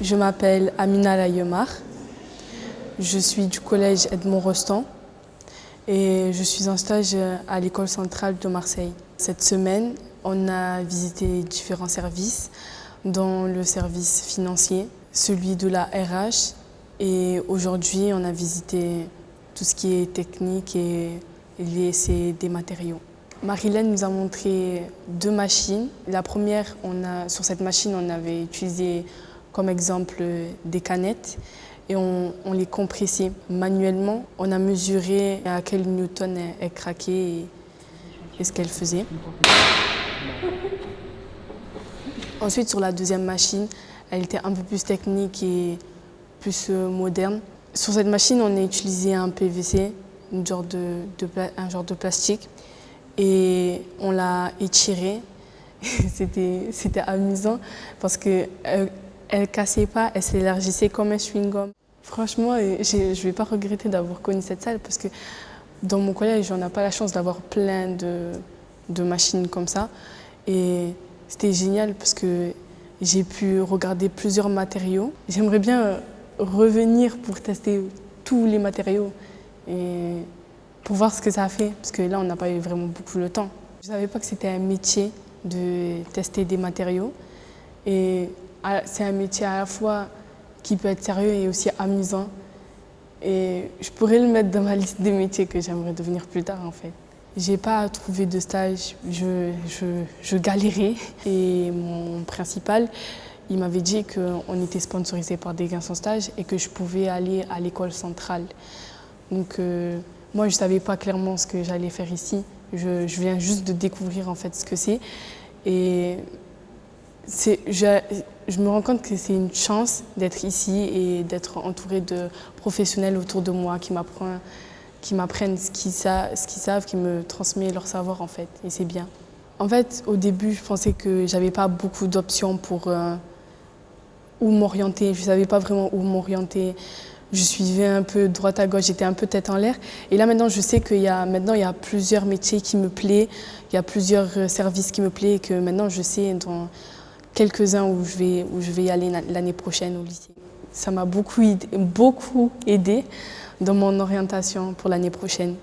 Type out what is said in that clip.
Je m'appelle Amina Layemar. Je suis du collège Edmond Rostand et je suis en stage à l'école centrale de Marseille. Cette semaine, on a visité différents services, dont le service financier, celui de la RH, et aujourd'hui, on a visité tout ce qui est technique et l'essai des matériaux. Marilène nous a montré 2 machines. La première, sur cette machine, on avait utilisé comme exemple des canettes et on les compressait manuellement. On a mesuré à quel newton elle craquait et ce qu'elle faisait. Ensuite, sur la deuxième machine, elle était un peu plus technique et plus moderne. Sur cette machine, on a utilisé un PVC, un genre de plastique, et on l'a étiré. C'était amusant parce qu'elle ne cassait pas, elle s'élargissait comme un chewing-gum. Franchement, je ne vais pas regretter d'avoir connu cette salle parce que dans mon collège, on n'a pas la chance d'avoir plein de machines comme ça. Et c'était génial parce que j'ai pu regarder plusieurs matériaux. J'aimerais bien revenir pour tester tous les matériaux et pour voir ce que ça a fait, parce que là, on n'a pas eu vraiment beaucoup de temps. Je ne savais pas que c'était un métier de tester des matériaux. Et c'est un métier à la fois qui peut être sérieux et aussi amusant. Et je pourrais le mettre dans ma liste des métiers que j'aimerais devenir plus tard, en fait. J'ai pas trouvé de stage, je galérais. Et mon principal, il m'avait dit qu'on était sponsorisé par des gains sans stage et que je pouvais aller à l'école centrale. Donc moi, je ne savais pas clairement ce que j'allais faire ici. Je viens juste de découvrir en fait ce que c'est. Et je me rends compte que c'est une chance d'être ici et d'être entourée de professionnels autour de moi qui m'apprennent ce qu'ils savent, qui me transmettent leur savoir en fait. Et c'est bien. En fait, au début, je pensais que j'avais pas beaucoup d'options pour où m'orienter. Je ne savais pas vraiment où m'orienter. Je suivais un peu droite à gauche, j'étais un peu tête en l'air. Et là maintenant, je sais qu'il y a plusieurs métiers qui me plaisent, il y a plusieurs services qui me plaisent et que maintenant je sais dans quelques-uns où je vais y aller l'année prochaine au lycée. Ça m'a beaucoup aidé dans mon orientation pour l'année prochaine.